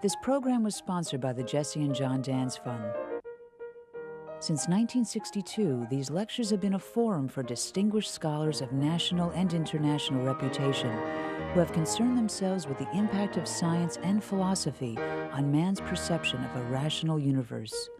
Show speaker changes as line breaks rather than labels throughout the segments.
This program was sponsored by the Jesse and John DANZ Fund. Since 1962, these lectures have been a forum for distinguished scholars of national and international reputation who have concerned themselves with the impact of science and philosophy on man's perception of a rational universe.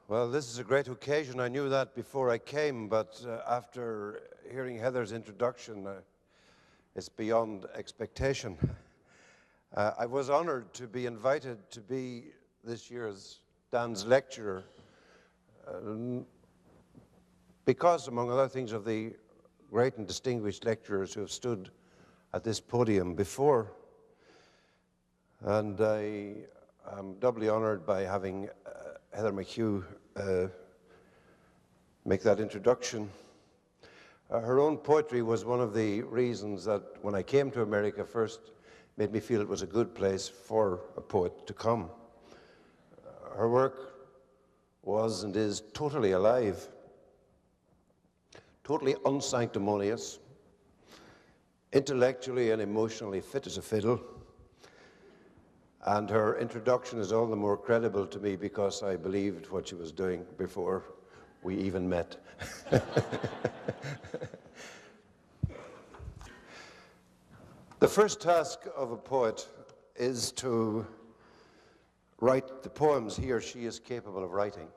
Well, this is a great occasion. I knew that before I came, but after hearing Heather's introduction, it's beyond expectation. I was honored to be invited to be this year's DANZ lecturer because, among other things, of the great and distinguished lecturers who have stood at this podium before. And I am doubly honored by having Heather McHugh make that introduction. Her own poetry was one of the reasons that when I came to America first made me feel it was a good place for a poet to come. Her work was and is totally alive, totally unsanctimonious, intellectually and emotionally fit as a fiddle. And her introduction is all the more credible to me because I believed what she was doing before we even met. The first task of a poet is to write the poems he or she is capable of writing.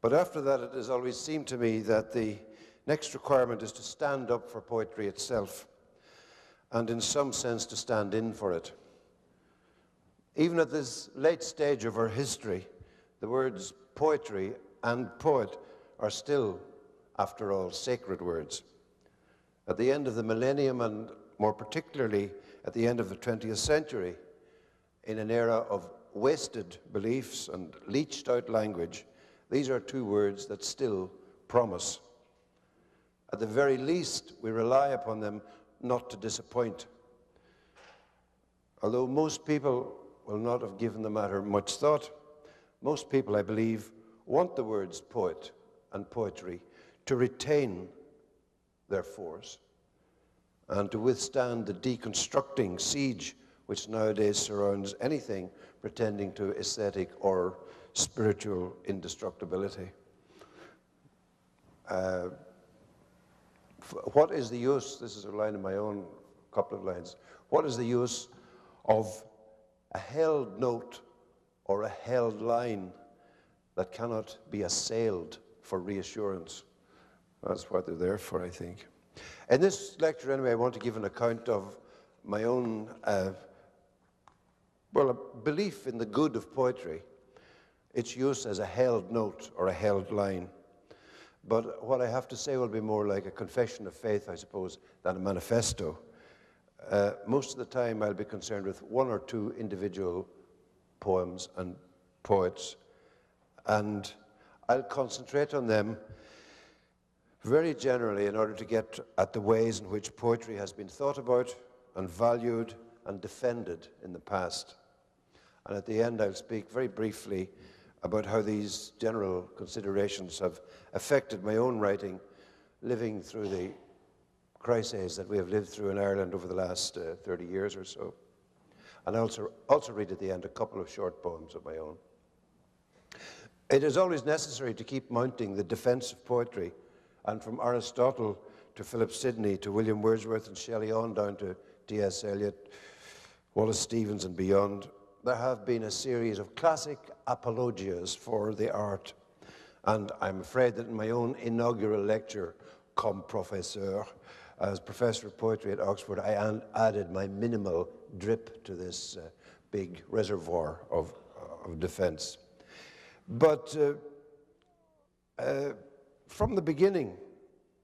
But after that, it has always seemed to me that the next requirement is to stand up for poetry itself, and in some sense to stand in for it. Even at this late stage of our history, the words poetry and poet are still, after all, sacred words. At the end of the millennium, and more particularly at the end of the 20th century, in an era of wasted beliefs and leached out language, these are two words that still promise. At the very least, we rely upon them not to disappoint. Although most people will not have given the matter much thought, most people, I believe, want the words poet and poetry to retain their force and to withstand the deconstructing siege which nowadays surrounds anything pretending to aesthetic or spiritual indestructibility. What is the use, this is a line of my own, a couple of lines, what is the use of a held note or a held line that cannot be assailed for reassurance? That's what they're there for, I think. In this lecture, anyway, I want to give an account of my own, a belief in the good of poetry, its use as a held note or a held line. But what I have to say will be more like a confession of faith, I suppose, than a manifesto. Most of the time I'll be concerned with one or two individual poems and poets, and I'll concentrate on them very generally in order to get at the ways in which poetry has been thought about and valued and defended in the past. And at the end I'll speak very briefly about how these general considerations have affected my own writing, living through the crises that we have lived through in Ireland over the last 30 years or so. And I'll also read at the end a couple of short poems of my own. It is always necessary to keep mounting the defense of poetry, and from Aristotle to Philip Sidney to William Wordsworth and Shelley on down to T.S. Eliot, Wallace Stevens and beyond, there have been a series of classic apologias for the art. And I'm afraid that in my own inaugural lecture, Comme Professeur, as professor of poetry at Oxford, I added my minimal drip to this big reservoir of defense. But from the beginning,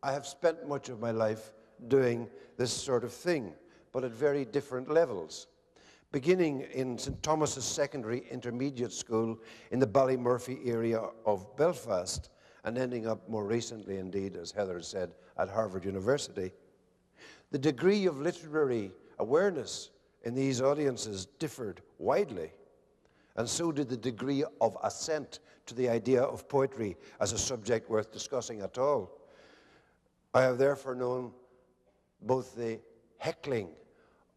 I have spent much of my life doing this sort of thing, but at very different levels. beginning in St. Thomas's Secondary Intermediate School in the Ballymurphy area of Belfast, and ending up more recently, indeed, as Heather said, at Harvard University. The degree of literary awareness in these audiences differed widely, and so did the degree of assent to the idea of poetry as a subject worth discussing at all. I have therefore known both the heckling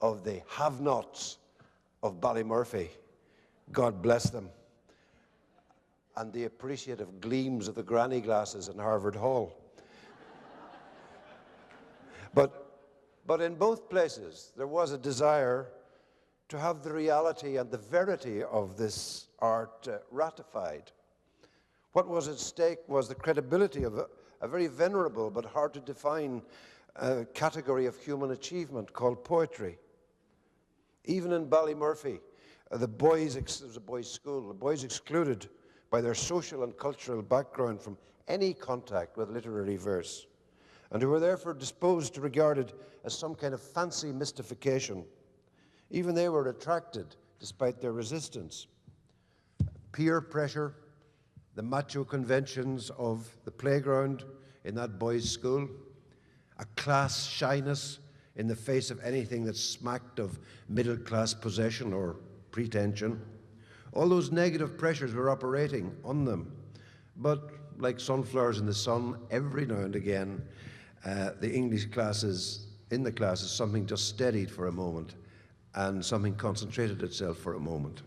of the have-nots of Ballymurphy, God bless them, and the appreciative gleams of the granny glasses in Harvard Hall. But in both places, there was a desire to have the reality and the verity of this art ratified. What was at stake was the credibility of a very venerable but hard to define category of human achievement called poetry. Even in Ballymurphy, it was a boys' school, the boys excluded by their social and cultural background from any contact with literary verse, and who were therefore disposed to regard it as some kind of fancy mystification. Even they were attracted despite their resistance. Peer pressure, the macho conventions of the playground in that boys' school, a class shyness in the face of anything that smacked of middle-class possession or pretension. All those negative pressures were operating on them. But like sunflowers in the sun, every now and again, the English classes, in the classes, something just steadied for a moment and something concentrated itself for a moment.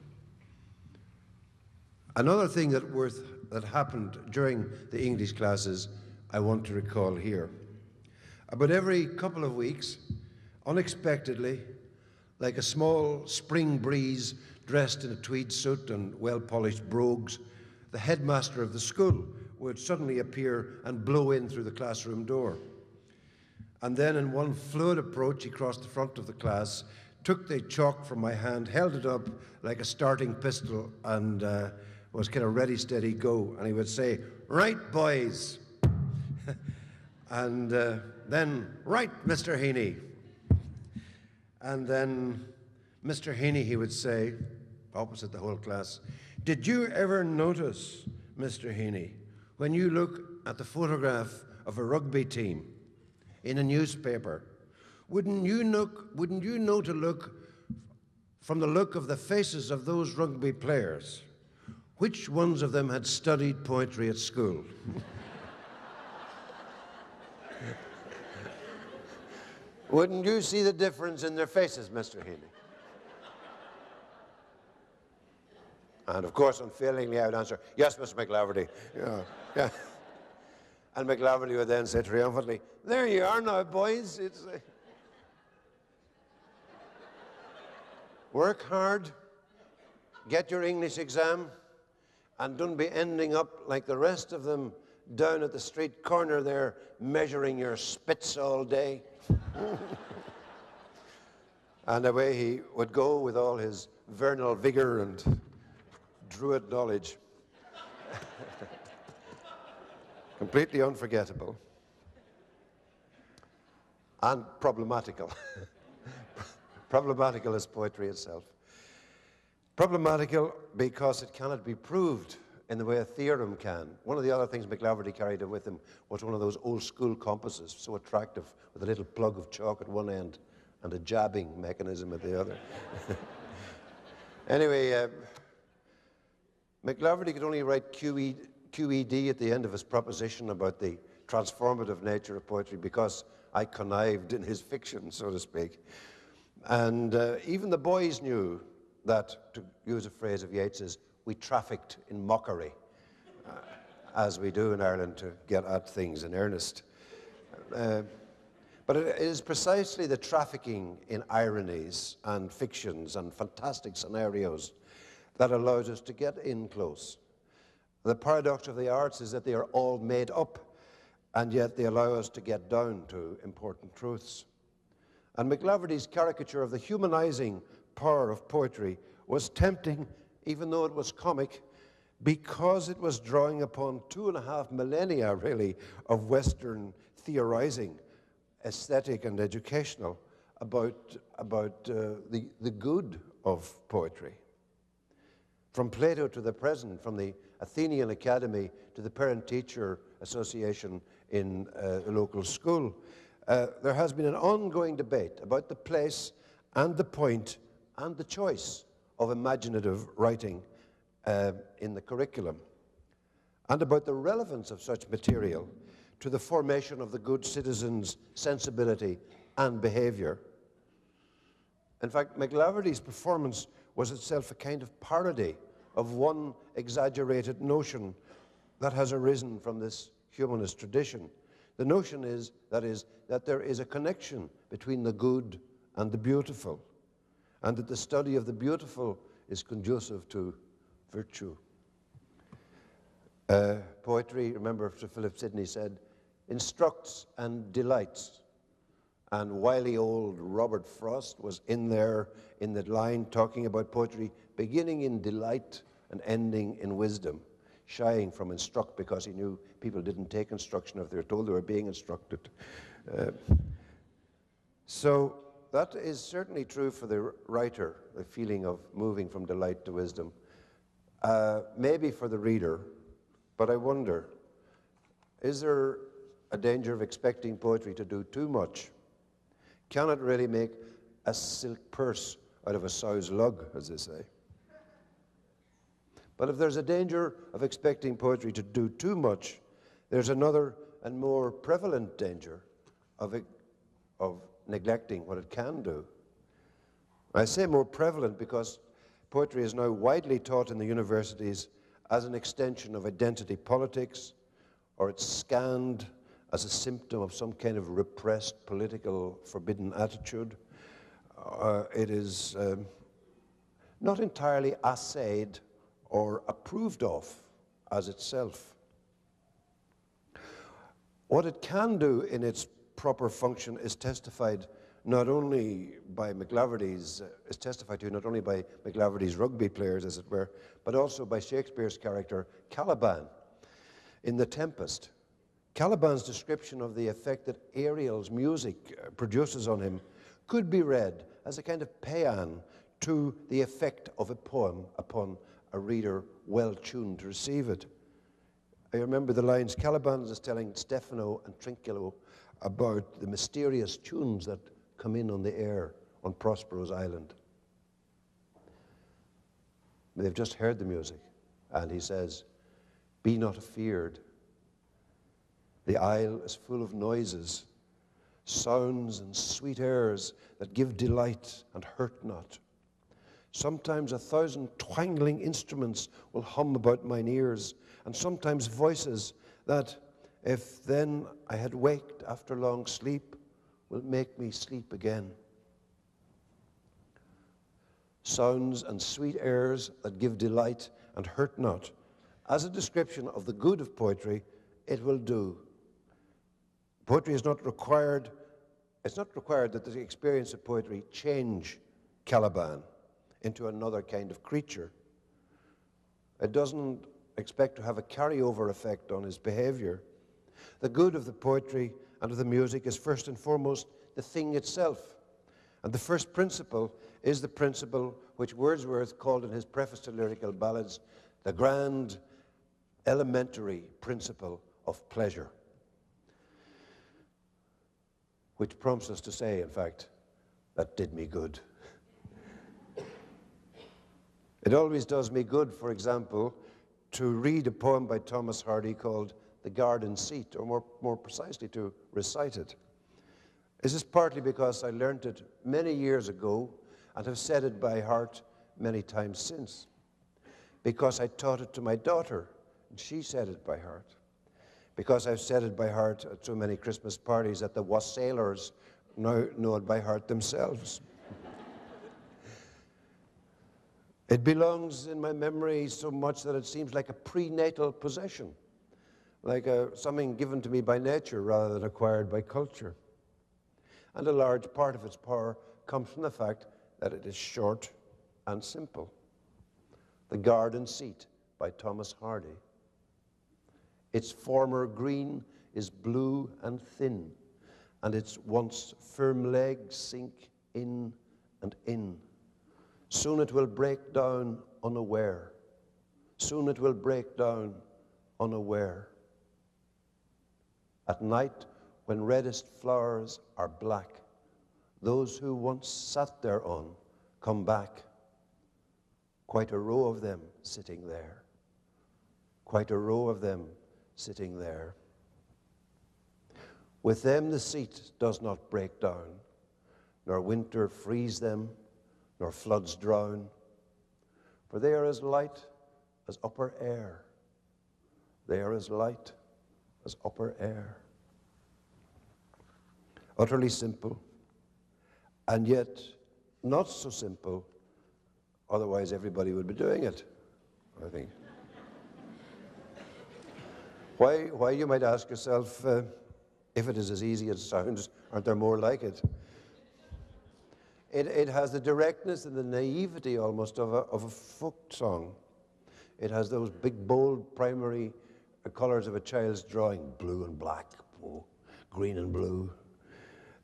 Another thing that happened during the English classes I want to recall here. About every couple of weeks, unexpectedly, like a small spring breeze dressed in a tweed suit and well-polished brogues, the headmaster of the school would suddenly appear and blow in through the classroom door. And then in one fluid approach, he crossed the front of the class, took the chalk from my hand, held it up like a starting pistol, and was kind of ready, steady, go. And he would say, "Right, boys." And then, "Right, Mr. Heaney." And then Mr. Heaney, he would say, opposite the whole class, "Did you ever notice, Mr. Heaney, when you look at the photograph of a rugby team in a newspaper, wouldn't you know to look from the look of the faces of those rugby players, which ones of them had studied poetry at school?" Wouldn't you see the difference in their faces, Mr. Heaney? And of course, unfailingly, I would answer, "Yes, Mr. McLaverty." Yeah. And McLaverty would then say triumphantly, "There you are now, boys. It's work hard, get your English exam, and don't be ending up like the rest of them down at the street corner there measuring your spits all day." And away he would go with all his vernal vigor and druid knowledge. Completely unforgettable. And problematical. Problematical as poetry itself. Problematical because it cannot be proved in the way a theorem can. One of the other things McLaverty carried with him was one of those old school compasses, so attractive, with a little plug of chalk at one end and a jabbing mechanism at the other. Anyway, McLaverty could only write QED at the end of his proposition about the transformative nature of poetry because I connived in his fiction, so to speak. And even the boys knew that, to use a phrase of Yeats's, we trafficked in mockery, as we do in Ireland to get at things in earnest. But it is precisely the trafficking in ironies and fictions and fantastic scenarios that allows us to get in close. The paradox of the arts is that they are all made up, and yet they allow us to get down to important truths. And McLaverty's caricature of the humanizing power of poetry was tempting, even though it was comic, because it was drawing upon 2.5 millennia, really, of Western theorizing, aesthetic and educational, about the good of poetry. From Plato to the present, from the Athenian Academy to the Parent-Teacher Association in a local school, there has been an ongoing debate about the place and the point and the choice of imaginative writing in the curriculum, and about the relevance of such material to the formation of the good citizen's sensibility and behavior. In fact, McLaverty's performance was itself a kind of parody of one exaggerated notion that has arisen from this humanist tradition. The notion is that there is a connection between the good and the beautiful, and that the study of the beautiful is conducive to virtue. Poetry, remember Sir Philip Sidney said, instructs and delights. And wily old Robert Frost was in there in that line talking about poetry beginning in delight and ending in wisdom, shying from instruct because he knew people didn't take instruction if they were told they were being instructed. So that is certainly true for the writer, the feeling of moving from delight to wisdom. Maybe for the reader, but I wonder, is there a danger of expecting poetry to do too much? Can it really make a silk purse out of a sow's lug, as they say? But if there's a danger of expecting poetry to do too much, there's another and more prevalent danger of neglecting what it can do. I say more prevalent because poetry is now widely taught in the universities as an extension of identity politics, or it's scanned as a symptom of some kind of repressed political forbidden attitude. It is not entirely assayed or approved of as itself. What it can do in its proper function is testified not only by McLaverty's, rugby players, as it were, but also by Shakespeare's character Caliban in The Tempest. Caliban's description of the effect that Ariel's music produces on him could be read as a kind of paean to the effect of a poem upon a reader well tuned to receive it. I remember the lines, Caliban is telling Stefano and Trinculo about the mysterious tunes that come in on the air on Prospero's island. They've just heard the music, and he says, "Be not afeared. The isle is full of noises, sounds and sweet airs that give delight and hurt not. Sometimes 1,000 twangling instruments will hum about mine ears, and sometimes voices that, if then I had waked after long sleep, will make me sleep again. Sounds and sweet airs that give delight and hurt not. As a description of the good of poetry, it will do. Poetry is not required, it's not required that the experience of poetry change Caliban into another kind of creature. It doesn't expect to have a carryover effect on his behavior. The good of the poetry and of the music is first and foremost the thing itself. And the first principle is the principle which Wordsworth called in his preface to Lyrical Ballads the grand elementary principle of pleasure, which prompts us to say, in fact, that did me good. It always does me good, for example, to read a poem by Thomas Hardy called The Garden Seat, or more precisely, to recite it. This is partly because I learned it many years ago and have said it by heart many times since. Because I taught it to my daughter, and she said it by heart. Because I've said it by heart at so many Christmas parties that the wassailers now know it by heart themselves. It belongs in my memory so much that it seems like a prenatal possession, like something given to me by nature rather than acquired by culture. And a large part of its power comes from the fact that it is short and simple. The Garden Seat by Thomas Hardy. Its former green is blue and thin, and its once firm legs sink in and in. Soon it will break down unaware. Soon it will break down unaware. At night, when reddest flowers are black, those who once sat thereon come back. Quite a row of them sitting there. Quite a row of them sitting there. With them the seat does not break down, nor winter freeze them, nor floods drown, for they are as light as upper air. They are as light as upper air. Utterly simple, and yet not so simple, otherwise everybody would be doing it, I think. Why, you might ask yourself, if it is as easy as it sounds, aren't there more like it? It has the directness and the naivety almost of a folk song. It has those big, bold, primary colors of a child's drawing, blue and black, green and blue.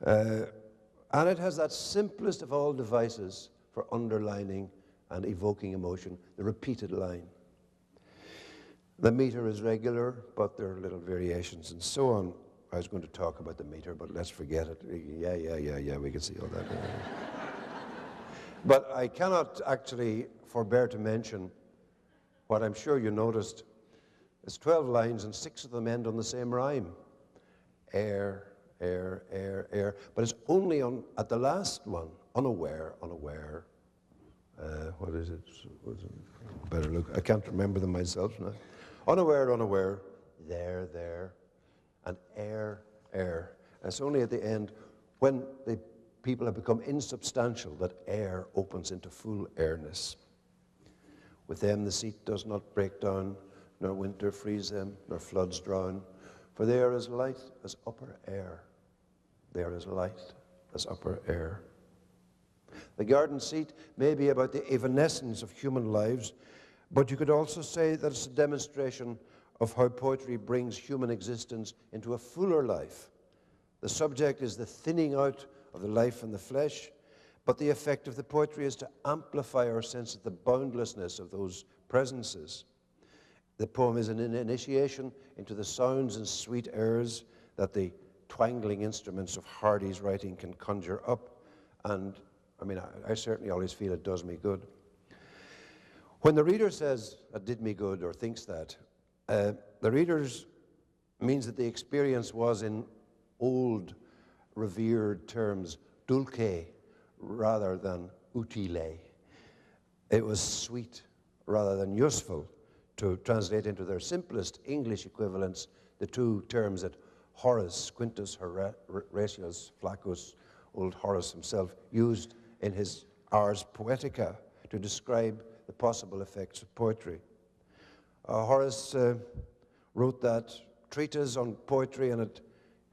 And it has that simplest of all devices for underlining and evoking emotion, the repeated line. The meter is regular, but there are little variations and so on. I was going to talk about the meter, but let's forget it. Yeah, we can see all that. But I cannot actually forbear to mention what I'm sure you noticed. It's 12 lines and 6 of them end on the same rhyme. Air, air, air, air. But it's only at the last one, unaware, unaware. What is it? Better look. I can't remember them myself now. Unaware, unaware. There, there. And air, air. And it's only at the end, when the people have become insubstantial, that air opens into full airness. With them the seat does not break down, nor winter freeze them, nor floods drown, for they are as light as upper air. They are as light as upper air. The garden seat may be about the evanescence of human lives, but you could also say that it's a demonstration of how poetry brings human existence into a fuller life. The subject is the thinning out of the life and the flesh, but the effect of the poetry is to amplify our sense of the boundlessness of those presences. The poem is an initiation into the sounds and sweet airs that the twangling instruments of Hardy's writing can conjure up, and I certainly always feel it does me good. When the reader says, "That did me good," or thinks that, the reader's means that the experience was, in old revered terms, dulce rather than utile. It was sweet rather than useful, to translate into their simplest English equivalents the two terms that Horace, Quintus Horatius Flaccus, old Horace himself, used in his Ars Poetica to describe the possible effects of poetry. Horace wrote that treatise on poetry, and it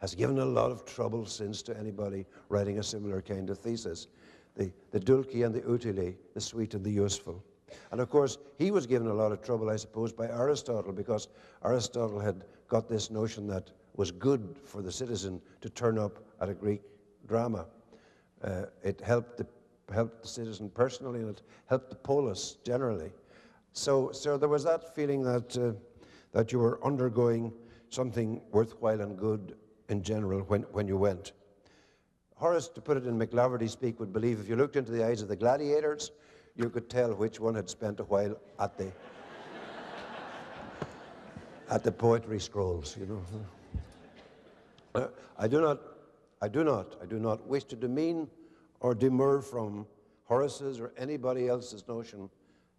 has given a lot of trouble since to anybody writing a similar kind of thesis. The dulce and the utile, the sweet and the useful. And of course, he was given a lot of trouble, I suppose, by Aristotle, because Aristotle had got this notion that it was good for the citizen to turn up at a Greek drama. It helped the citizen personally, and it helped the polis generally. So there was that feeling that you were undergoing something worthwhile and good in general when you went. Horace, to put it in McLaverty speak, would believe if you looked into the eyes of the gladiators, you could tell which one had spent a while at the poetry scrolls, you know. I do not wish to demean or demur from Horace's or anybody else's notion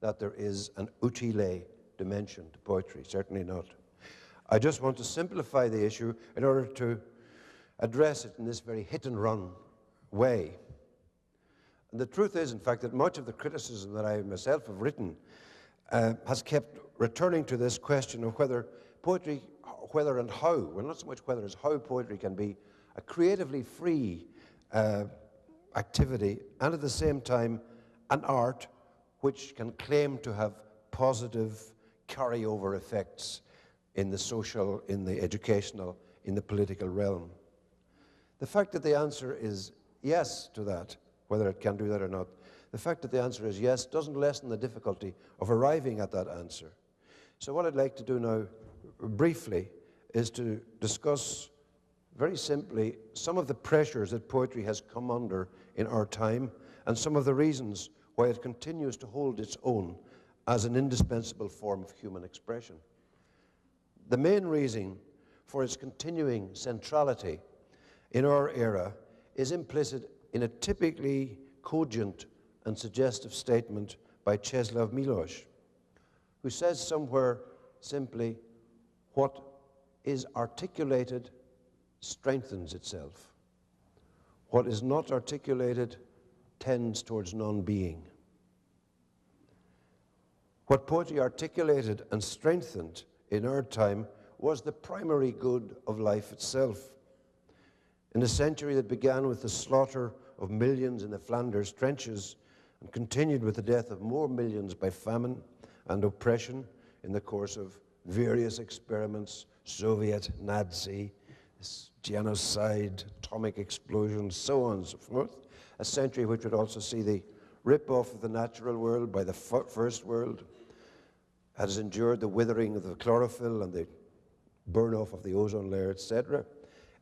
that there is an utile dimension to poetry, certainly not. I just want to simplify the issue in order to address it in this very hit-and-run way. And the truth is, in fact, that much of the criticism that I myself have written has kept returning to this question of whether poetry, whether and how, well, not so much whether as how poetry can be a creatively free activity, and at the same time an art which can claim to have positive carryover effects in the social, in the educational, in the political realm. The fact that the answer is yes to that, whether it can do that or not, the fact that the answer is yes doesn't lessen the difficulty of arriving at that answer. So what I'd like to do now, briefly, is to discuss very simply some of the pressures that poetry has come under in our time and some of the reasons why it continues to hold its own as an indispensable form of human expression. The main reason for its continuing centrality in our era is implicit in a typically cogent and suggestive statement by Czesław Miłosz, who says somewhere simply, what is articulated strengthens itself. What is not articulated tends towards non-being. What poetry articulated and strengthened in our time was the primary good of life itself. In a century that began with the slaughter of millions in the Flanders trenches and continued with the death of more millions by famine and oppression in the course of various experiments, Soviet, Nazi, genocide, atomic explosions, so on and so forth. A century which would also see the rip-off of the natural world by the first world, has endured the withering of the chlorophyll and the burn-off of the ozone layer, etc.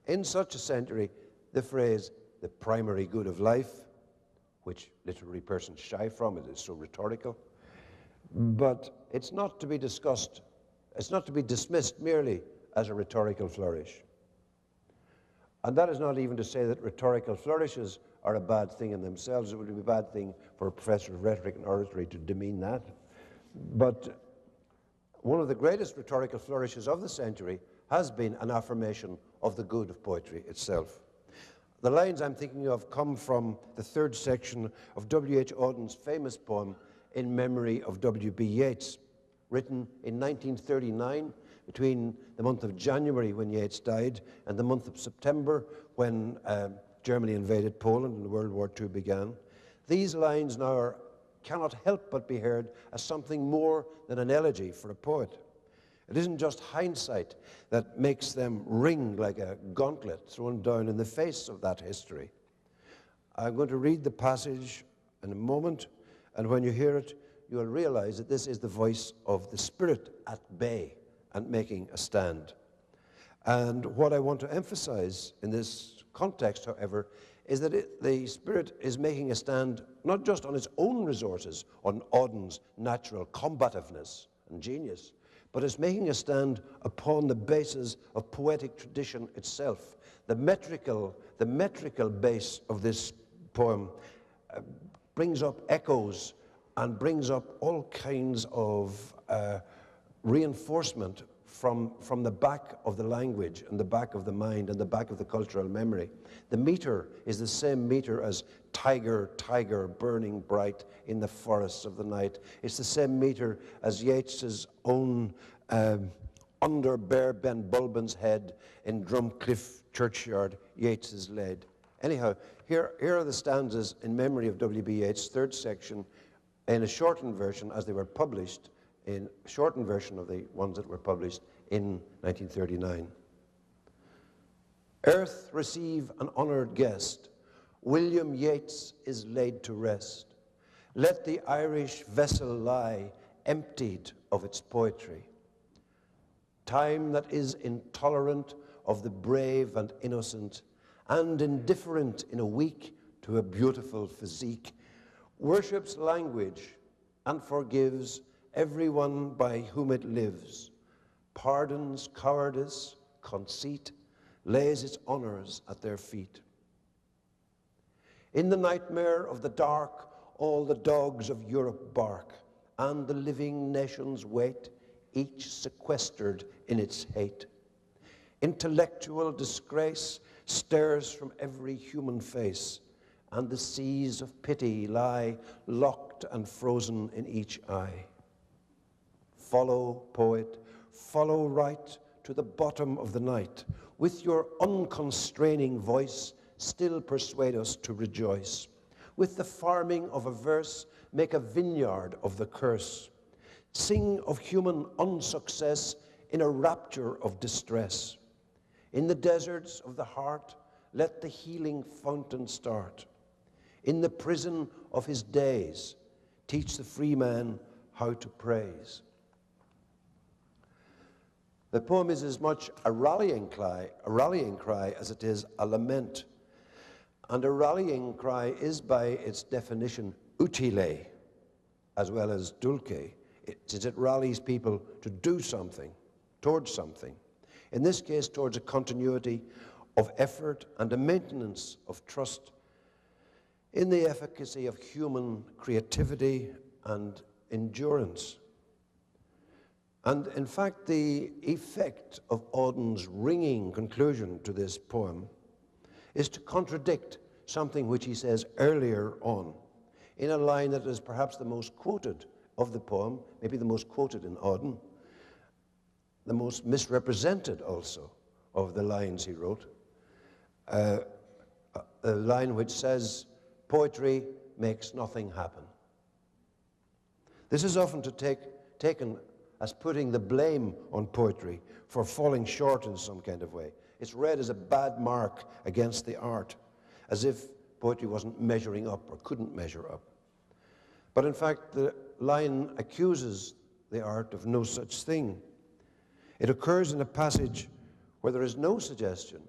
In such a century, the phrase, the primary good of life, which literary persons shy from, it is so rhetorical, but it's not to be discussed, it's not to be dismissed merely as a rhetorical flourish. And that is not even to say that rhetorical flourishes are a bad thing in themselves. It would be a bad thing for a professor of rhetoric and oratory to demean that. But one of the greatest rhetorical flourishes of the century has been an affirmation of the good of poetry itself. The lines I'm thinking of come from the third section of W.H. Auden's famous poem, In Memory of W.B. Yeats, written in 1939, between the month of January, when Yeats died, and the month of September, when Germany invaded Poland and World War II began. These lines now cannot help but be heard as something more than an elegy for a poet. It isn't just hindsight that makes them ring like a gauntlet thrown down in the face of that history. I'm going to read the passage in a moment, and when you hear it, you'll realize that this is the voice of the spirit at bay and making a stand. And what I want to emphasize in this context, however, is that the spirit is making a stand not just on its own resources, on Auden's natural combativeness and genius, but it's making a stand upon the basis of poetic tradition itself. The metrical base of this poem brings up echoes and brings up all kinds of reinforcement from the back of the language and the back of the mind and the back of the cultural memory. The meter is the same meter as tiger, tiger, burning bright in the forests of the night. It's the same meter as Yeats's own under bare Ben Bulben's head in Drumcliff churchyard, Yeats is laid. Anyhow, here are the stanzas in memory of W.B. Yeats, third section, in a shortened version as they were published, in a shortened version of the ones that were published in 1939. Earth, receive an honored guest. William Yeats is laid to rest. Let the Irish vessel lie emptied of its poetry. Time that is intolerant of the brave and innocent and indifferent in a week to a beautiful physique, worships language and forgives everyone by whom it lives, pardons cowardice, conceit, lays its honors at their feet. In the nightmare of the dark, all the dogs of Europe bark, and the living nations wait, each sequestered in its hate. Intellectual disgrace stares from every human face, and the seas of pity lie locked and frozen in each eye. Follow, poet, follow right to the bottom of the night. With your unconstraining voice, still persuade us to rejoice. With the farming of a verse, make a vineyard of the curse. Sing of human unsuccess in a rapture of distress. In the deserts of the heart, let the healing fountain start. In the prison of his days, teach the free man how to praise. The poem is as much a rallying cry as it is a lament. And a rallying cry is by its definition utile as well as dulce, since it rallies people to do something, towards something. In this case, towards a continuity of effort and a maintenance of trust in the efficacy of human creativity and endurance. And in fact, the effect of Auden's ringing conclusion to this poem is to contradict something which he says earlier on, in a line that is perhaps the most quoted of the poem, maybe the most quoted in Auden, the most misrepresented also of the lines he wrote. A line which says, poetry makes nothing happen. This is often taken as putting the blame on poetry for falling short in some kind of way. It's read as a bad mark against the art, as if poetry wasn't measuring up or couldn't measure up. But in fact, the line accuses the art of no such thing. It occurs in a passage where there is no suggestion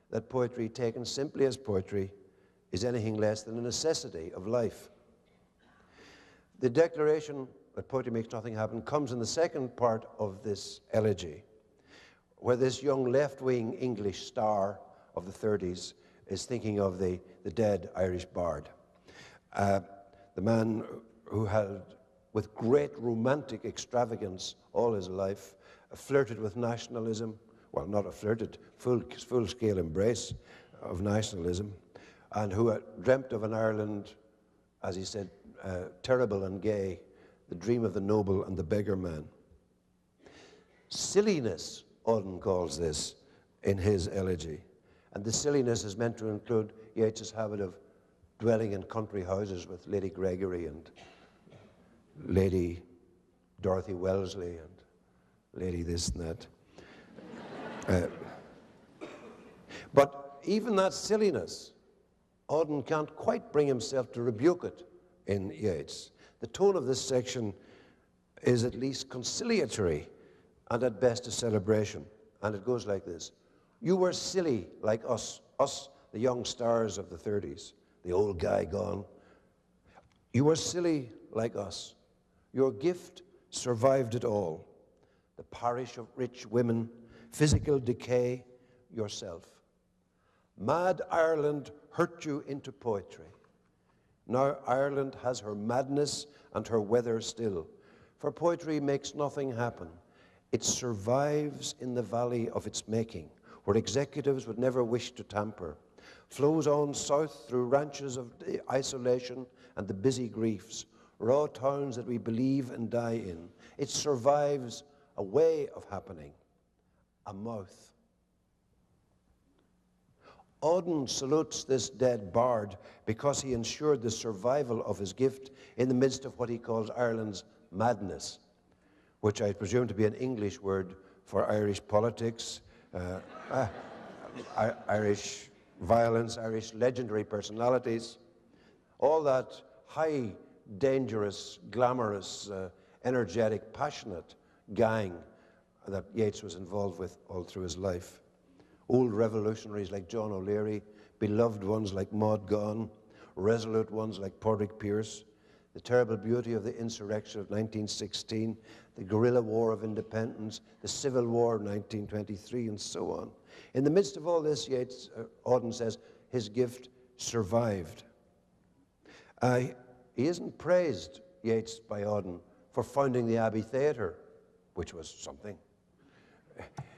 that poetry, taken simply as poetry, is anything less than a necessity of life. The declaration that poetry makes nothing happen comes in the second part of this elegy, where this young left-wing English star of the 30s is thinking of the dead Irish bard. The man who had, with great romantic extravagance all his life, flirted with nationalism, well, not a flirted, full-scale embrace of nationalism, and who had dreamt of an Ireland, as he said, terrible and gay, the dream of the noble and the beggar man. Silliness, Auden calls this in his elegy. And the silliness is meant to include Yeats's habit of dwelling in country houses with Lady Gregory and Lady Dorothy Wellesley and Lady this and that. But even that silliness, Auden can't quite bring himself to rebuke it in Yeats. The tone of this section is at least conciliatory and at best a celebration. And it goes like this. You were silly like us, the young stars of the 30s, the old guy gone. You were silly like us. Your gift survived it all. The parish of rich women, physical decay, yourself. Mad Ireland hurt you into poetry. Now Ireland has her madness and her weather still, for poetry makes nothing happen. It survives in the valley of its making, where executives would never wish to tamper, flows on south through ranches of isolation and the busy griefs, raw towns that we believe and die in. It survives a way of happening, a mouth. Auden salutes this dead bard because he ensured the survival of his gift in the midst of what he calls Ireland's madness, which I presume to be an English word for Irish politics, Irish violence, Irish legendary personalities, all that high, dangerous, glamorous, energetic, passionate gang that Yeats was involved with all through his life. Old revolutionaries like John O'Leary, beloved ones like Maud Gonne, resolute ones like Pádraig Pearse, the terrible beauty of the insurrection of 1916, the guerrilla war of independence, the civil war of 1923, and so on. In the midst of all this, Yeats, Auden says, his gift survived. He isn't praised, Yeats, by Auden for founding the Abbey Theatre, which was something.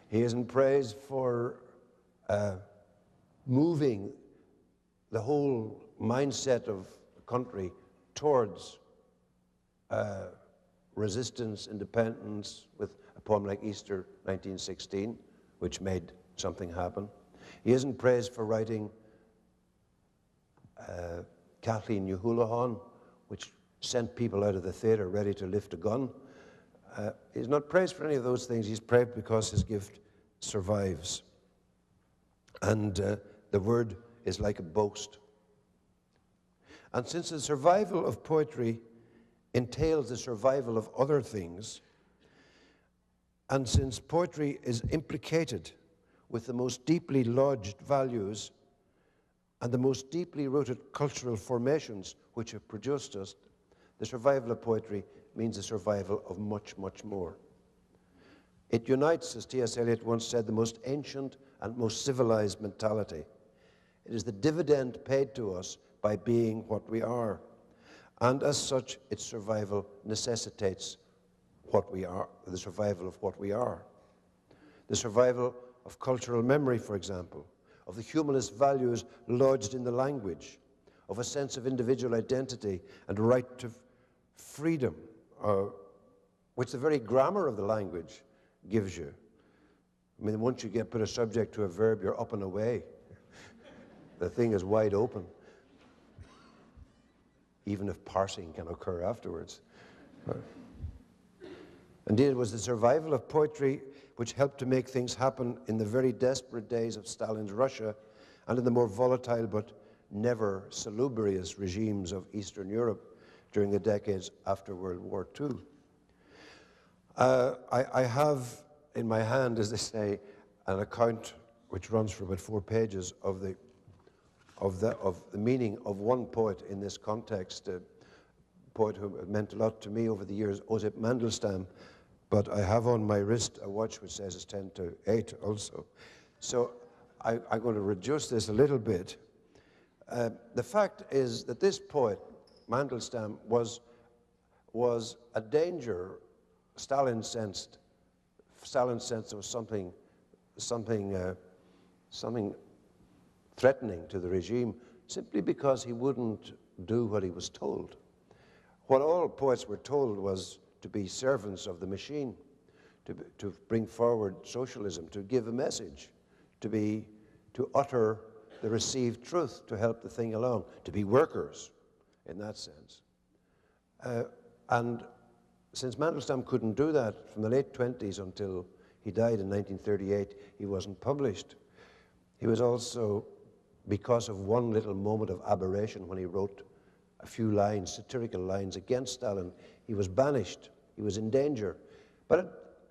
He isn't praised for moving the whole mindset of the country towards resistance, independence, with a poem like Easter 1916, which made something happen. He isn't praised for writing Kathleen Ní Shúilleabháin, which sent people out of the theatre ready to lift a gun. He's not praised for any of those things. He's praised because his gift survives. And the word is like a boast. And since the survival of poetry entails the survival of other things, and since poetry is implicated with the most deeply lodged values and the most deeply rooted cultural formations which have produced us, the survival of poetry means the survival of much, much more. It unites, as T.S. Eliot once said, the most ancient and most civilized mentality. It is the dividend paid to us by being what we are. And as such, its survival necessitates what we are, the survival of what we are. The survival of cultural memory, for example, of the humanist values lodged in the language, of a sense of individual identity and right to freedom, which the very grammar of the language gives you. I mean, once you put a subject to a verb, you're up and away. The thing is wide open, even if parsing can occur afterwards. Indeed, it was the survival of poetry which helped to make things happen in the very desperate days of Stalin's Russia and in the more volatile but never salubrious regimes of Eastern Europe during the decades after World War II. I have in my hand, as they say, an account which runs for about 4 pages of the meaning of one poet in this context, a poet who meant a lot to me over the years, Osip Mandelstam, but I have on my wrist a watch which says it's 10 to 8 also. So I'm going to reduce this a little bit. The fact is that this poet, Mandelstam, was a danger. Stalin sensed there was something threatening to the regime, simply because he wouldn't do what he was told. What all poets were told was to be servants of the machine, to bring forward socialism, to give a message, to utter the received truth, to help the thing along, to be workers in that sense. And since Mandelstam couldn't do that from the late 20s until he died in 1938, he wasn't published. He was also, because of one little moment of aberration when he wrote a few lines, satirical lines against Stalin, he was banished. He was in danger. But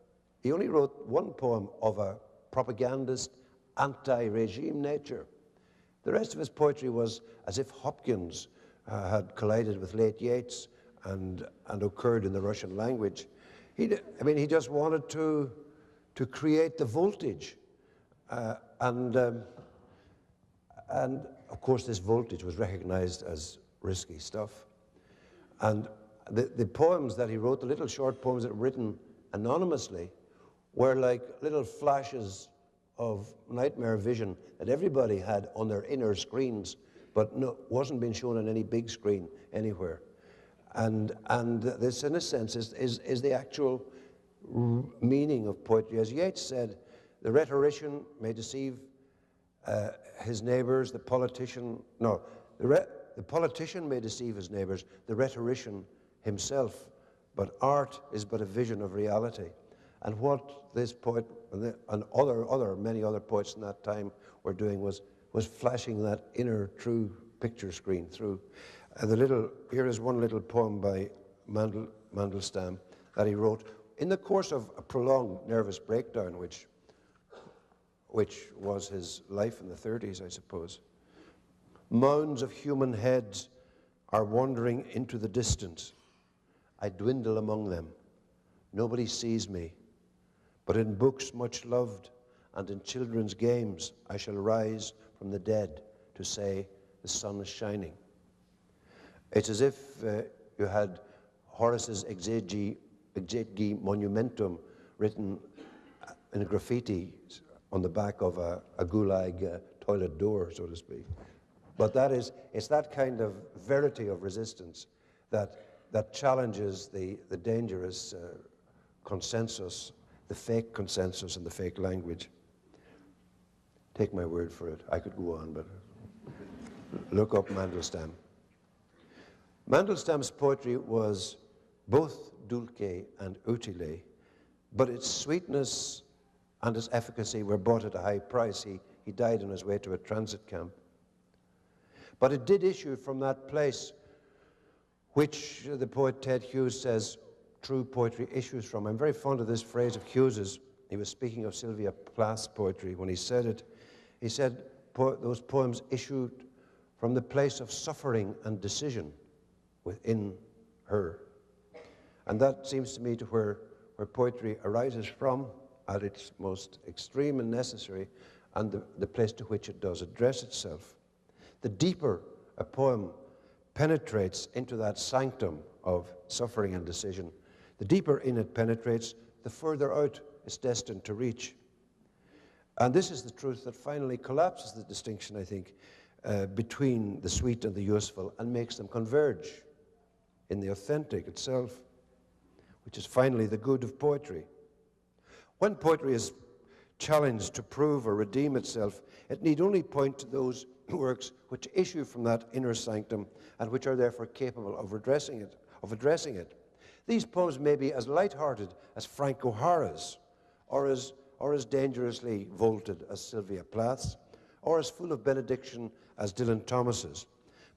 he only wrote one poem of a propagandist, anti-regime nature. The rest of his poetry was as if Hopkins had collided with late Yeats and occurred in the Russian language. He just wanted to create the voltage. And of course, this voltage was recognized as risky stuff. And the poems that he wrote, the little short poems that were written anonymously, were like little flashes of nightmare vision that everybody had on their inner screens, but wasn't being shown on any big screen anywhere. And this, in a sense, is the actual meaning of poetry. As Yeats said, the rhetorician may deceive his neighbors, the politician may deceive his neighbors, the rhetorician himself, but art is but a vision of reality. And what this poet and many other poets in that time were doing was flashing that inner true picture screen through. Here is one little poem by Mandelstam that he wrote in the course of a prolonged nervous breakdown, which was his life in the 30s, I suppose. Mounds of human heads are wandering into the distance. I dwindle among them. Nobody sees me. But in books much loved and in children's games, I shall rise from the dead to say the sun is shining. It's as if you had Horace's Exegi Monumentum written in graffiti on the back of a gulag toilet door, so to speak. But it's that kind of verity of resistance that challenges the dangerous consensus, the fake consensus and the fake language. Take my word for it. I could go on, but look up Mandelstam. Mandelstam's poetry was both dulce and utile, but its sweetness and its efficacy were bought at a high price. He died on his way to a transit camp. But it did issue from that place which the poet Ted Hughes says true poetry issues from. I'm very fond of this phrase of Hughes's. He was speaking of Sylvia Plath's poetry when he said it. He said those poems issued from the place of suffering and decision within her. And that seems to me to where poetry arises from at its most extreme and necessary, and the place to which it does address itself. The deeper a poem penetrates into that sanctum of suffering and decision, the deeper in it penetrates, the further out it's destined to reach. And this is the truth that finally collapses the distinction, I think, between the sweet and the useful, and makes them converge in the authentic itself, which is finally the good of poetry. When poetry is challenged to prove or redeem itself, it need only point to those works which issue from that inner sanctum and which are therefore capable of addressing it. These poems may be as light-hearted as Frank O'Hara's, or as dangerously vaulted as Sylvia Plath's, or as full of benediction as Dylan Thomas's.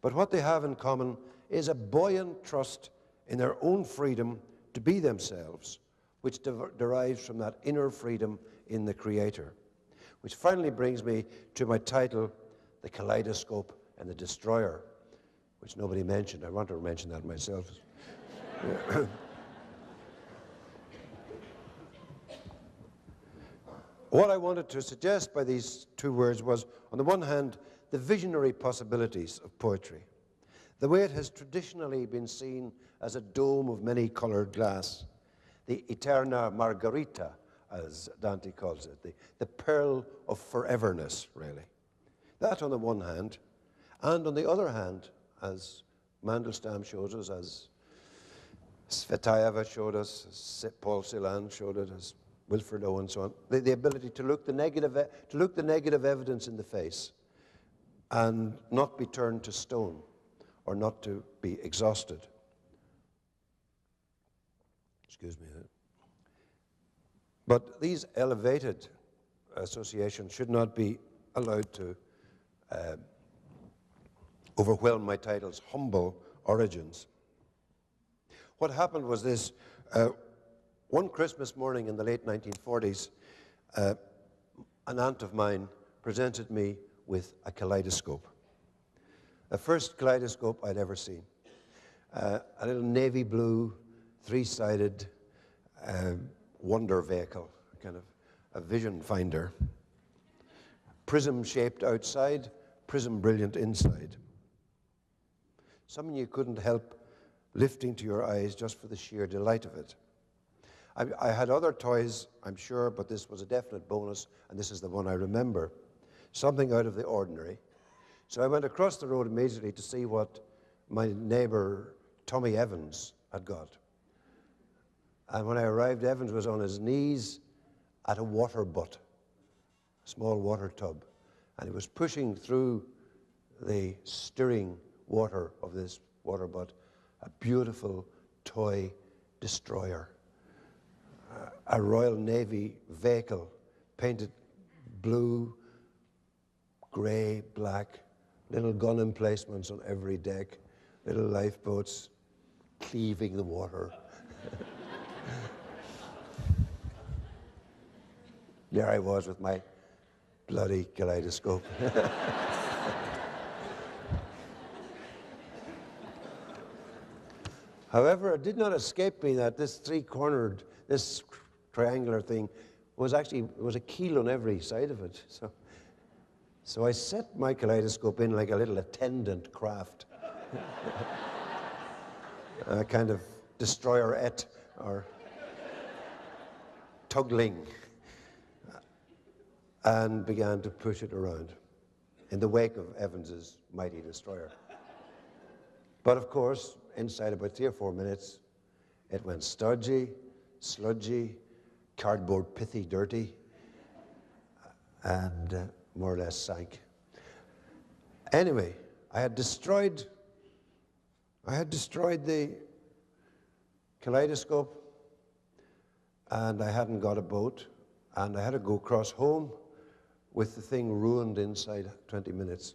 But what they have in common is a buoyant trust in their own freedom to be themselves, which derives from that inner freedom in the Creator. Which finally brings me to my title, The Kaleidoscope and the Destroyer, which nobody mentioned. I want to mention that myself. What I wanted to suggest by these two words was, on the one hand, the visionary possibilities of poetry, the way it has traditionally been seen as a dome of many-colored glass, the eterna margarita, as Dante calls it, the pearl of foreverness, really. That on the one hand, and on the other hand, as Mandelstam showed us, as Svetaeva showed us, as Paul Celan showed it, as Wilfred Owen and so on, the ability to look the negative evidence in the face and not be turned to stone or not to be exhausted. Excuse me. But these elevated associations should not be allowed to overwhelm my title's humble origins. What happened was this. One Christmas morning in the late 1940s, an aunt of mine presented me with a kaleidoscope. The first kaleidoscope I'd ever seen. A little navy blue, three-sided wonder vehicle, kind of a vision finder. Prism-shaped outside, prism brilliant inside. Something you couldn't help lifting to your eyes just for the sheer delight of it. I had other toys, I'm sure, but this was a definite bonus, and this is the one I remember. Something out of the ordinary. So I went across the road immediately to see what my neighbor, Tommy Evans, had got. And when I arrived, Evans was on his knees at a water butt, a small water tub, and he was pushing through the stirring water of this water butt a beautiful toy destroyer. A Royal Navy vehicle, painted blue, grey, black, little gun emplacements on every deck, little lifeboats cleaving the water. There I was with my bloody kaleidoscope. However, it did not escape me that this three-cornered, this triangular thing was a keel on every side of it. So I set my kaleidoscope in like a little attendant craft. A kind of destroyerette or tugling, and began to push it around in the wake of Evans's mighty destroyer. But of course, inside about 3 or 4 minutes, it went stodgy, sludgy, cardboard pithy dirty, and more or less sank. Anyway, I had destroyed the kaleidoscope, and I hadn't got a boat, and I had to go across home with the thing ruined inside 20 minutes.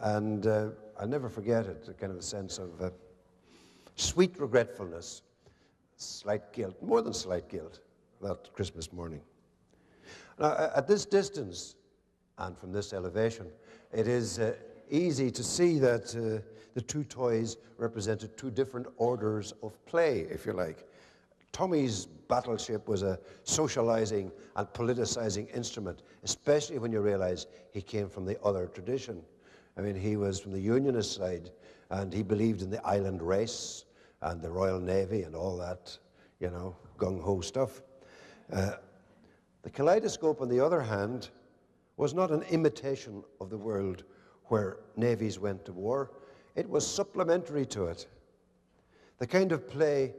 and I'll never forget it, a kind of a sense of sweet regretfulness, slight guilt, more than slight guilt, that Christmas morning. Now, at this distance, and from this elevation, it is easy to see that the two toys represented two different orders of play, if you like. Tommy's battleship was a socializing and politicizing instrument, especially when you realize he came from the other tradition. I mean, he was from the Unionist side, and he believed in the island race and the Royal Navy and all that, you know, gung-ho stuff. The Kaleidoscope, on the other hand, was not an imitation of the world where navies went to war. It was supplementary to it. The kind of play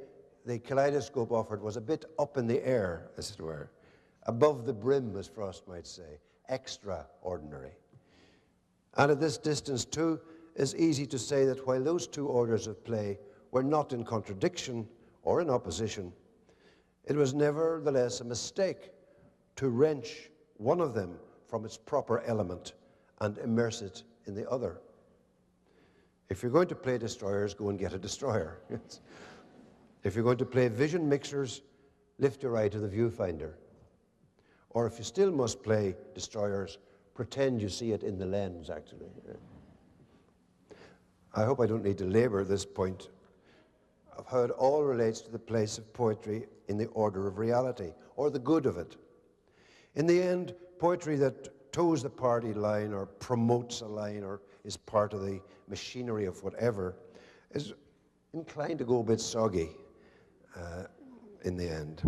the Kaleidoscope offered was a bit up in the air, as it were, above the brim, as Frost might say, extraordinary. And at this distance, too, it's easy to say that while those two orders of play were not in contradiction or in opposition, it was nevertheless a mistake to wrench one of them from its proper element and immerse it in the other. If you're going to play destroyers, go and get a destroyer. If you're going to play vision mixers, lift your eye to the viewfinder. Or if you still must play destroyers, pretend you see it in the lens, actually. I hope I don't need to labor this point of how it all relates to the place of poetry in the order of reality, or the good of it. In the end, poetry that toes the party line or promotes a line or is part of the machinery of whatever is inclined to go a bit soggy in the end.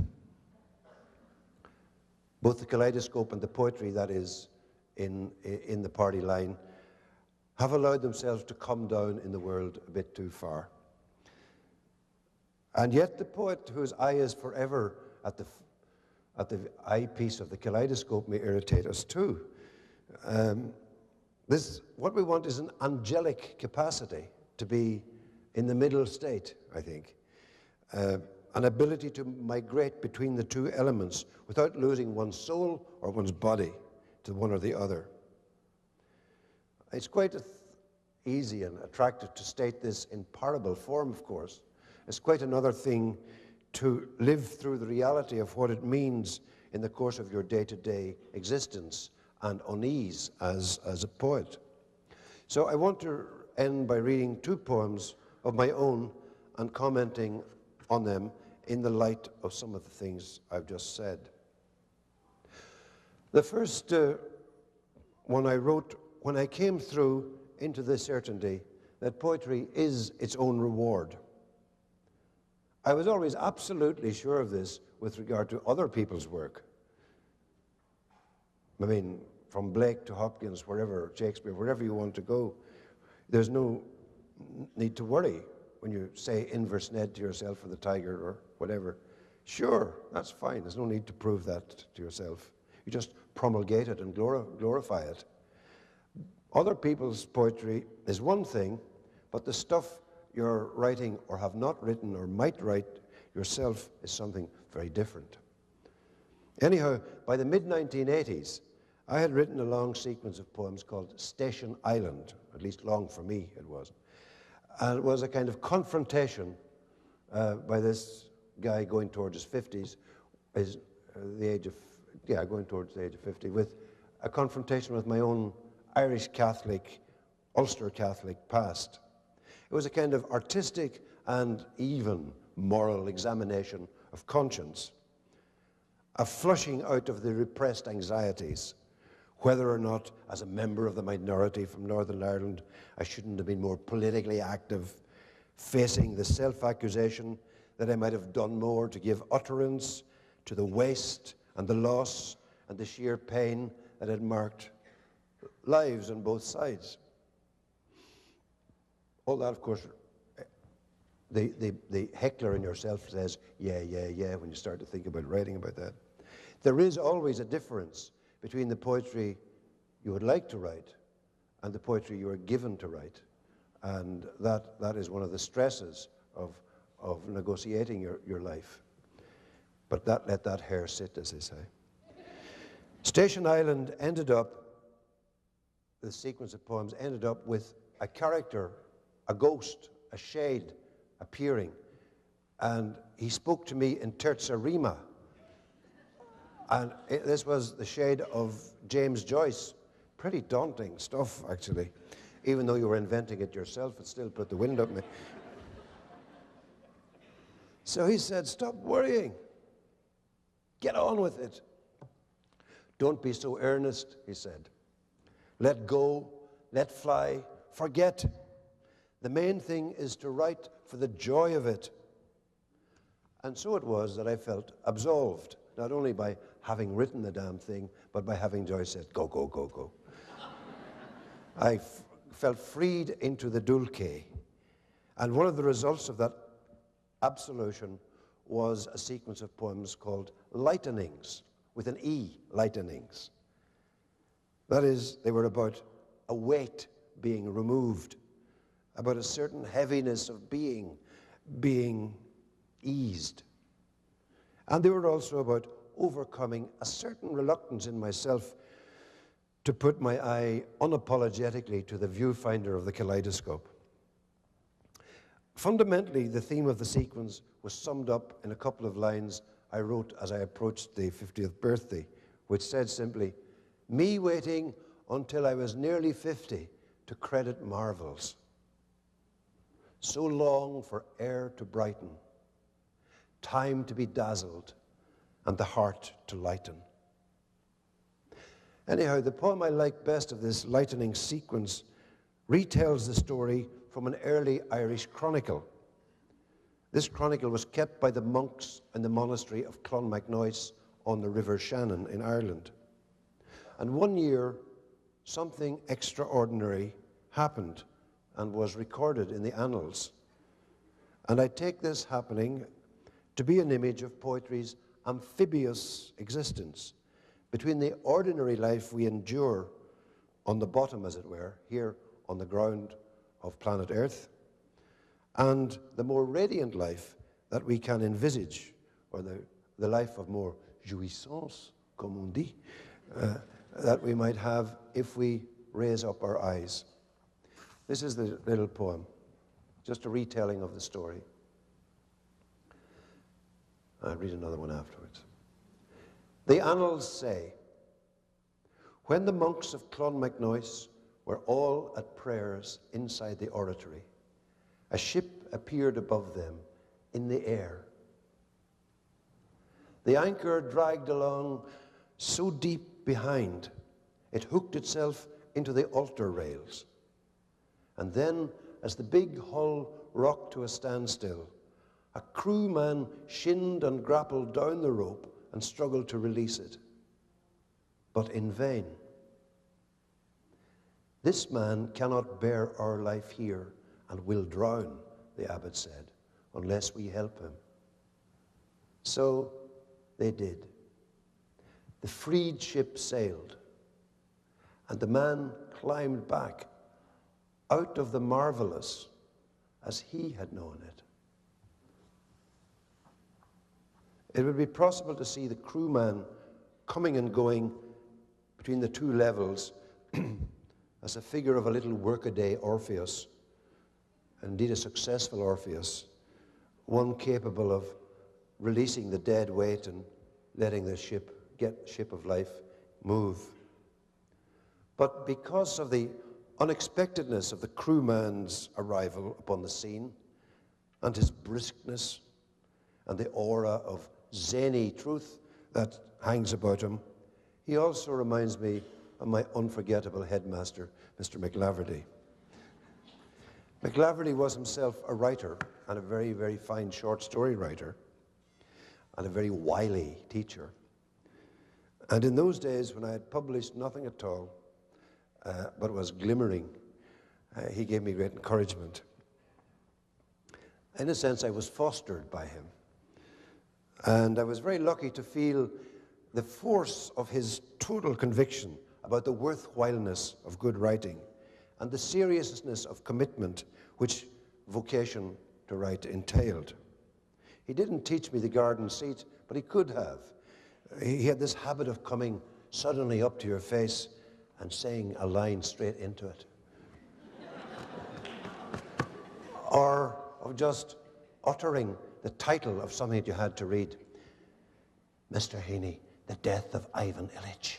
Both the Kaleidoscope and the poetry that is in the party line have allowed themselves to come down in the world a bit too far. And yet the poet whose eye is forever at the eyepiece of the Kaleidoscope may irritate us too. What we want is an angelic capacity to be in the middle state, I think. An ability to migrate between the two elements without losing one's soul or one's body to one or the other. It's quite easy and attractive to state this in parable form, of course. It's quite another thing to live through the reality of what it means in the course of your day-to-day existence and unease as a poet. So I want to end by reading two poems of my own and commenting on them in the light of some of the things I've just said. The first one I wrote when I came through into the certainty that poetry is its own reward. I was always absolutely sure of this with regard to other people's work. I mean, from Blake to Hopkins, wherever, Shakespeare, wherever you want to go, there's no need to worry when you say Inverse Ned to yourself or the tiger or whatever. Sure, that's fine. There's no need to prove that to yourself. You just promulgate it and glorify it. Other people's poetry is one thing, but the stuff you're writing or have not written or might write yourself is something very different. Anyhow, by the mid-1980s, I had written a long sequence of poems called Station Island, at least long for me it was. And it was a kind of confrontation by this guy going towards his 50s, going towards the age of 50, with a confrontation with my own Irish Catholic, Ulster Catholic past. It was a kind of artistic and even moral examination of conscience, a flushing out of the repressed anxieties, whether or not, as a member of the minority from Northern Ireland, I shouldn't have been more politically active, facing the self-accusation that I might have done more to give utterance to the waste and the loss and the sheer pain that had marked lives on both sides. All that, of course, the heckler in yourself says, yeah, when you start to think about writing about that. There is always a difference between the poetry you would like to write and the poetry you are given to write. And that is one of the stresses of negotiating your life. But let that hair sit, as they say. Station Island ended up the sequence of poems ended up with a character, a ghost, a shade appearing. And he spoke to me in terza rima. And this was the shade of James Joyce. Pretty daunting stuff, actually. Even though you were inventing it yourself, it still put the wind up me. So he said, stop worrying. Get on with it. Don't be so earnest, he said. Let go, let fly, forget. The main thing is to write for the joy of it. And so it was that I felt absolved, not only by having written the damn thing, but by having Joyce said, go, go, go, go. I felt freed into the dulce. And one of the results of that absolution was a sequence of poems called Lightenings, with an E, Lightenings. That is, they were about a weight being removed, about a certain heaviness of being eased. And they were also about overcoming a certain reluctance in myself to put my eye unapologetically to the viewfinder of the kaleidoscope. Fundamentally, the theme of the sequence was summed up in a couple of lines I wrote as I approached the 50th birthday, which said simply, me waiting until I was nearly 50 to credit marvels. So long for air to brighten, time to be dazzled, and the heart to lighten. Anyhow, the poem I like best of this lightening sequence retells the story from an early Irish chronicle. This chronicle was kept by the monks in the monastery of Clonmacnoise on the River Shannon in Ireland. And one year, something extraordinary happened and was recorded in the annals. And I take this happening to be an image of poetry's amphibious existence between the ordinary life we endure on the bottom, as it were, here on the ground of planet Earth, and the more radiant life that we can envisage, or the life of more jouissance, comme on dit, that we might have if we raise up our eyes. This is the little poem, just a retelling of the story. I'll read another one afterwards. The annals say, when the monks of Clonmacnoise were all at prayers inside the oratory, a ship appeared above them in the air. The anchor dragged along so deep behind, it hooked itself into the altar rails. And then, as the big hull rocked to a standstill, a crewman shinned and grappled down the rope and struggled to release it, but in vain. This man cannot bear our life here and will drown, the abbot said, unless we help him. So they did. The freed ship sailed, and the man climbed back out of the marvelous as he had known it. It would be possible to see the crewman coming and going between the two levels as a figure of a little workaday Orpheus, indeed a successful Orpheus, one capable of releasing the dead weight and letting the ship of life move. But because of the unexpectedness of the crewman's arrival upon the scene and his briskness and the aura of zany truth that hangs about him, he also reminds me of my unforgettable headmaster, Mr. McLaverty. McLaverty was himself a writer, and a very, very fine short story writer, and a very wily teacher. And in those days, when I had published nothing at all, but was glimmering, he gave me great encouragement. In a sense, I was fostered by him. And I was very lucky to feel the force of his total conviction about the worthwhileness of good writing and the seriousness of commitment which vocation to write entailed. He didn't teach me the garden seat, but he could have. He had this habit of coming suddenly up to your face and saying a line straight into it. Or of just uttering the title of something that you had to read. Mr. Heaney, The Death of Ivan Illich.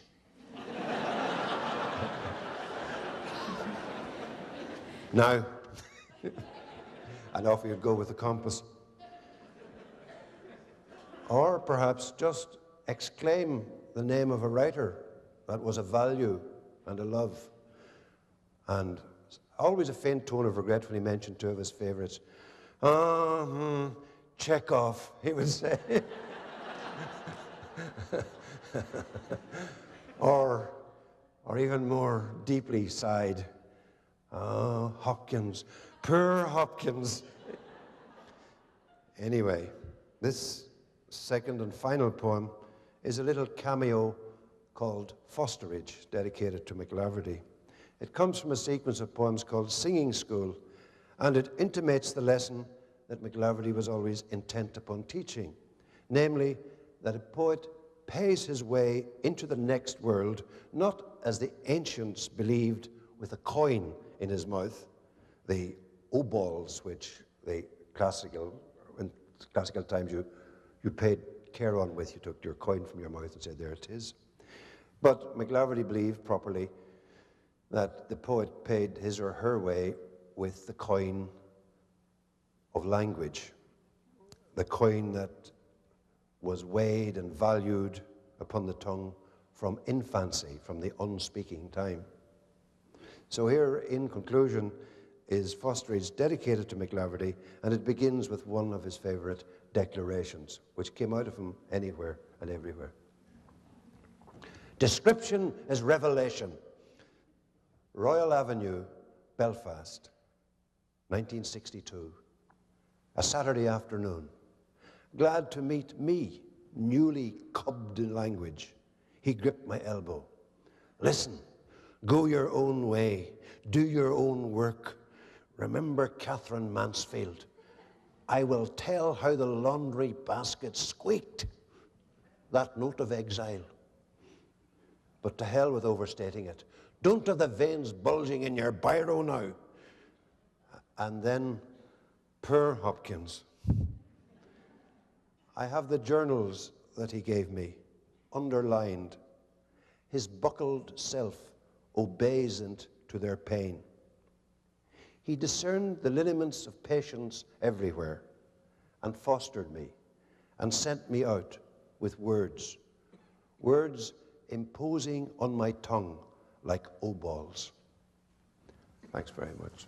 Now, and off you'd go with the compass. Or perhaps just exclaim the name of a writer that was a value and a love. And always a faint tone of regret when he mentioned two of his favorites. Chekhov, he would say. or even more deeply sighed, Hopkins, poor Hopkins. Anyway, this second and final poem is a little cameo called Fosterage, dedicated to McLaverty. It comes from a sequence of poems called Singing School, and it intimates the lesson that McLaverty was always intent upon teaching, namely that a poet pays his way into the next world, not as the ancients believed with a coin in his mouth, the obols, which in classical times you paid care on with. You took your coin from your mouth and said, there it is. But McLaverty believed properly that the poet paid his or her way with the coin of language, the coin that was weighed and valued upon the tongue from infancy, from the unspeaking time. So here, in conclusion, is Fosterage dedicated to McLaverty, and it begins with one of his favorite declarations, which came out of him anywhere and everywhere. Description is revelation. Royal Avenue, Belfast, 1962. A Saturday afternoon. Glad to meet me, newly cubbed in language. He gripped my elbow. Listen, go your own way, do your own work. Remember Catherine Mansfield. I will tell how the laundry basket squeaked. That note of exile. But to hell with overstating it. Don't have the veins bulging in your biro now. And then, poor Hopkins. I have the journals that he gave me, underlined. His buckled self obeisant to their pain. He discerned the lineaments of patience everywhere, and fostered me, and sent me out with words. Words imposing on my tongue like obols. Thanks very much.